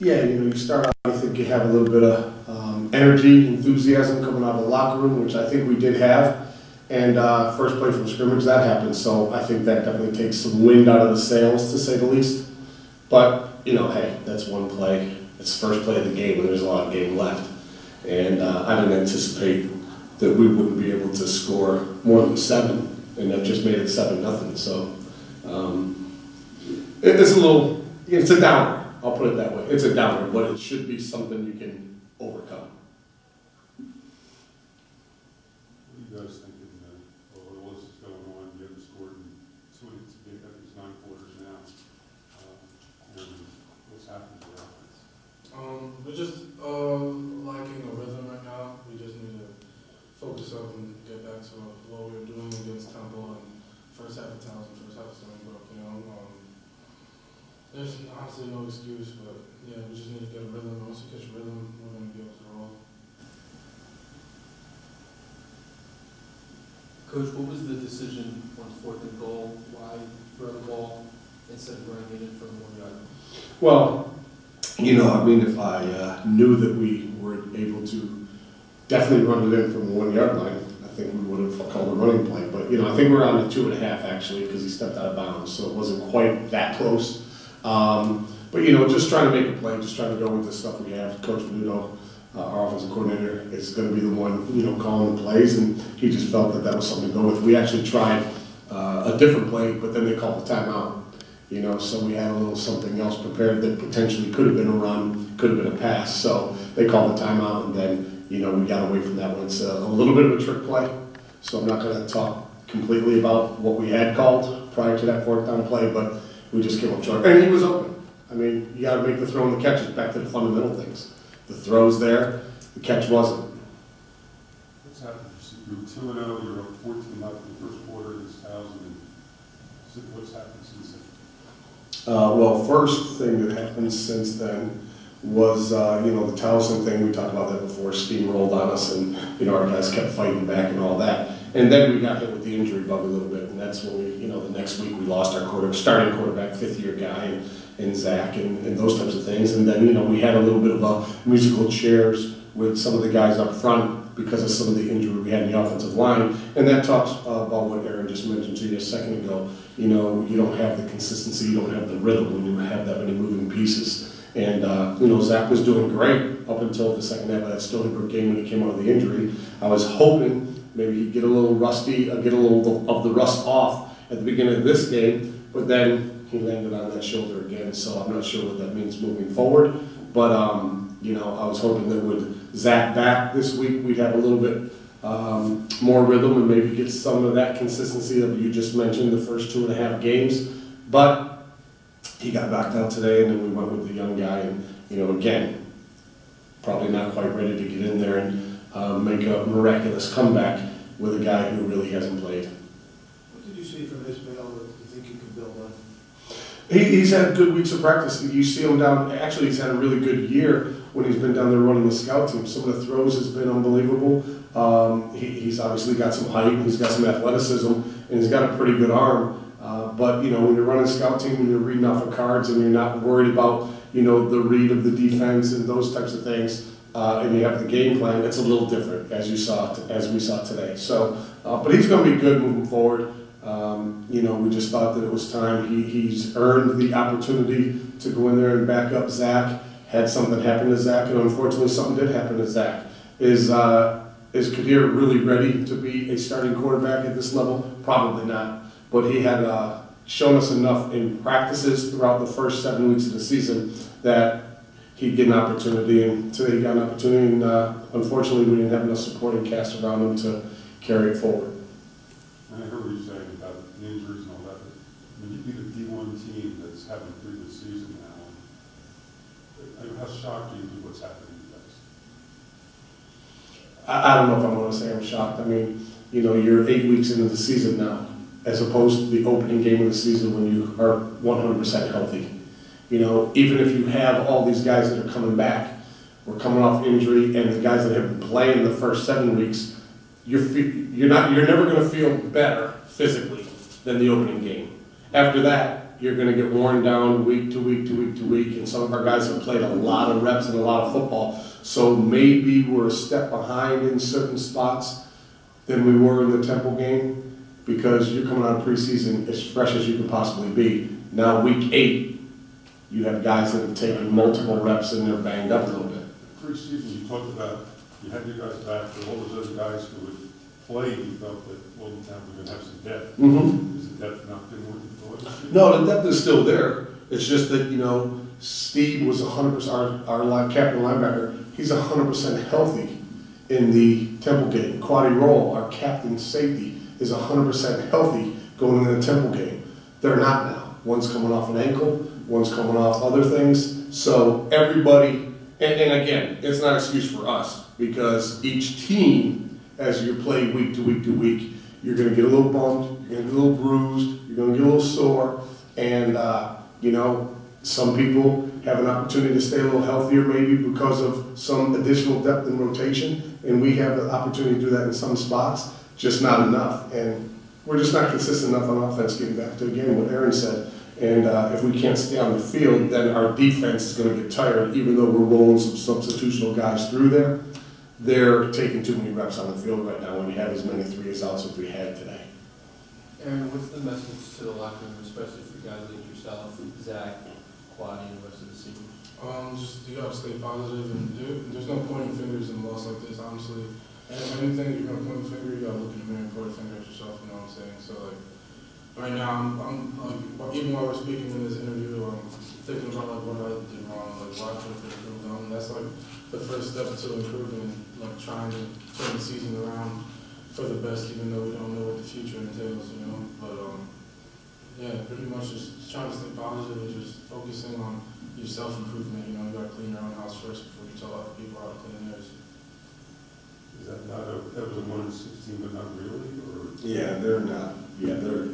Yeah, you start out, I think you have a little bit of energy, enthusiasm coming out of the locker room, which I think we did have. And first play from scrimmage, that happened. So I think that definitely takes some wind out of the sails, to say the least. But, hey, that's one play. It's the first play of the game, and there's a lot of game left. And I didn't anticipate that we wouldn't be able to score more than 7, and that just made it 7-0. So it's a downer. I'll put it that way. It's a downer, but it should be something you can overcome. What do you guys think while all this is going on? You haven't scored in 9 quarters now. What's happened to your offense? We're just lacking a rhythm right now. We just need to focus up and get back to what we were doing against Temple and first half of Towson, first half of Stony Brook. There's honestly no excuse, but yeah, we just need to get a rhythm. Once we catch a rhythm, we're going to be able to roll. Coach, what was the decision on 4th and goal? Why throw the ball instead of running it in from 1 yard? Well, if I knew that we were able to definitely run it in from the 1 yard line, I think we would have called a running play. But, I think we're on the 2.5 actually because he stepped out of bounds, so it wasn't quite that close. But just trying to make a play, just trying to go with the stuff we have. Coach Venuto, our offensive coordinator, is going to be the one, calling the plays, and he just felt that that was something to go with. We actually tried a different play, but then they called the timeout. So we had a little something else prepared that potentially could have been a run, could have been a pass. So they called the timeout, and then, we got away from that one. It's a little bit of a trick play, so I'm not going to talk completely about what we had called prior to that 4th down play, but we just came up short. And he was open. You got to make the throw and the catch. It's back to the fundamental things. The throw's there, the catch wasn't. What's happened? You're 2-0, you're up 14-0 in the first quarter against Towson. What's happened since then? Well, first thing that happened since then was, the Towson thing. We talked about that before. Steamrolled on us, and, our guys kept fighting back and all that. And then we got hit with the injury bug a little bit, and that's when we, the next week we lost our starting quarterback, 5th-year guy, and Zach, and those types of things. And then, we had a little bit of a musical chairs with some of the guys up front because of some of the injury we had in the offensive line. And that talks about what Aaron just mentioned to you a second ago. You don't have the consistency, you don't have the rhythm when you have that many moving pieces. And, Zach was doing great up until the second half of that Stony Brook game when he came out of the injury. I was hoping maybe he'd get a little rusty, get a little of the rust off at the beginning of this game, but then he landed on that shoulder again, so I'm not sure what that means moving forward. But, I was hoping that with Zach back this week, we'd have a little bit more rhythm and maybe get some of that consistency that you just mentioned the first 2.5 games. But he got knocked out today, and then we went with the young guy, and, again, probably not quite ready to get in there and make a miraculous comeback with a guy who really hasn't played. What did you see from Ismail that you think you can build on? He's had good weeks of practice. You see him actually he's had a really good year when he's been down there running the scout team. Some of the throws has been unbelievable. He's obviously got some height, he's got some athleticism, and he's got a pretty good arm. But, when you're running a scout team and you're reading off of cards and you're not worried about, the read of the defense and those types of things, and you have the game plan, it's a little different as we saw today. So, but he's going to be good moving forward. We just thought that it was time. He's earned the opportunity to go in there and back up Zach. Had something happen to Zach, and unfortunately something did happen to Zach. Is Kadir really ready to be a starting quarterback at this level? Probably not. But he had shown us enough in practices throughout the first 7 weeks of the season that he'd get an opportunity, and today he got an opportunity, and unfortunately we didn't have enough supporting cast around him to carry it forward. I heard what you're saying about the injuries and all that, but when you beat a D1 team that's having a pretty good season now, how shocked are you with what's happening to you guys? I don't know if I want to say I'm shocked. You're 8 weeks into the season now, as opposed to the opening game of the season when you are 100% healthy. Even if you have all these guys that are coming back, we're coming off injury, and the guys that have been playing the first 7 weeks, you're never going to feel better physically than the opening game. After that, you're gonna get worn down week to week to week to week, and some of our guys have played a lot of reps and a lot of football, so maybe we're a step behind in certain spots than we were in the Temple game, because you're coming out of preseason as fresh as you can possibly be. Now, week 8, you have guys that have taken multiple reps and they're banged up a little bit. Preseason, you talked about, you had your guys back, but all those other guys who would play, you felt that Walden Town was going to have some depth. Mm-hmm. Is the depth not been what you thought this year? No, the depth is still there. It's just that, you know, Steve was 100%, our captain linebacker, he's 100% healthy in the Temple game. Quaddy Roll, our captain safety, is 100% healthy going into the Temple game. They're not now. One's coming off an ankle, one's coming off other things. So everybody, and again, it's not an excuse for us, because each team, as you play week to week to week, you're going to get a little bumped, you're going to get a little bruised, you're going to get a little sore, and you know, some people have an opportunity to stay a little healthier maybe because of some additional depth in rotation, and we have the opportunity to do that in some spots, just not enough. And we're just not consistent enough on offense, getting back to again what Aaron said. And if we can't stay on the field, then our defense is going to get tired, even though we're rolling some substitutional guys through there. They're taking too many reps on the field right now when you have as many 3-outs as we had today. Aaron, what's the message to the locker room, especially for guys like yourself, Zach, Quaddy, and the rest of the seniors? Just you gotta stay positive, and there's no pointing fingers in a loss like this, honestly. And if anything, you're gonna point a finger, you gotta look in the mirror and point a finger at yourself. You know what I'm saying? So like, right now, I'm like, even while we're speaking in this interview, I'm thinking about like what I did wrong, like what I could have improved on. And that's like the first step to improving, like trying to turn the season around for the best, even though we don't know what the future entails, you know. But yeah, pretty much just trying to stay positive and just focusing on your self-improvement. You know, you gotta clean your own house first before you tell other people how to clean theirs. Is that not that was a 1-16, but not really? Or? Yeah, they're not. Yeah, they're.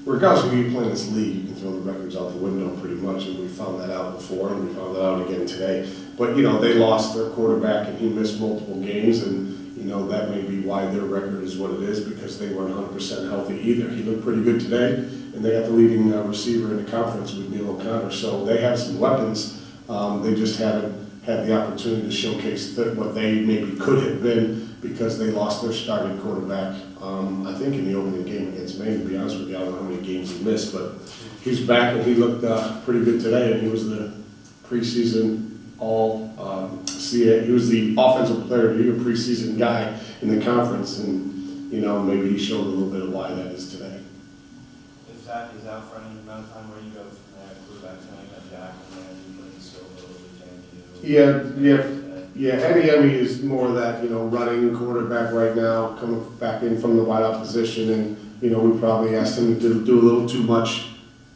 Regardless of who you play in this league, you can throw the records out the window pretty much, and we found that out before, and we found that out again today. But, you know, they lost their quarterback, and he missed multiple games, and, you know, that may be why their record is what it is, because they weren't 100% healthy either. He looked pretty good today, and they got the leading receiver in the conference with Neil O'Connor, so they have some weapons. They just haven't had the opportunity to showcase what they maybe could have been, because they lost their starting quarterback, I think in the opening game against Maine, to be honest with you. I don't know how many games he missed, but he's back and he looked pretty good today, and he was the preseason he was the offensive player of the year preseason guy in the conference, and, you know, maybe he showed a little bit of why that is today. If Zach is out for any amount of time, where you go from there, quarterback knowing that Jack and then putting Silva over the Yeah, Eddie Emmy is more of that, you know, running quarterback right now, coming back in from the wideout position, and, you know, we probably asked him to do a little too much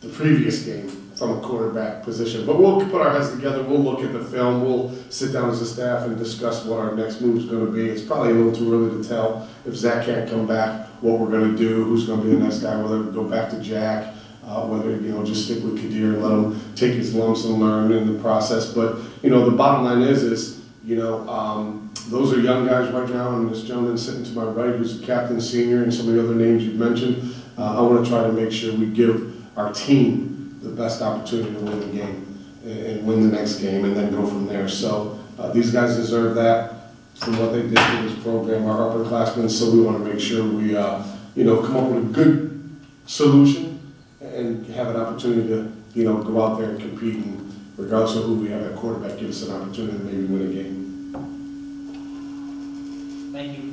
the previous game from a quarterback position. But we'll put our heads together, we'll look at the film, we'll sit down as a staff and discuss what our next move is going to be. It's probably a little too early to tell if Zach can't come back, what we're going to do, who's going to be the next guy, whether we go back to Jack, whether, you know, just stick with Kadir and let him take his lumps and learn in the process. But, you know, the bottom line is, you know, those are young guys right now, and this gentleman sitting to my right, who's a captain, senior, and some of the other names you've mentioned. I want to try to make sure we give our team the best opportunity to win the game and win the next game, and then go from there. So these guys deserve that from what they did for this program, our upperclassmen. So we want to make sure we, you know, come up with a good solution and have an opportunity to, you know, go out there and compete, and regardless of who we have at quarterback, give us an opportunity to maybe win a game. Thank you.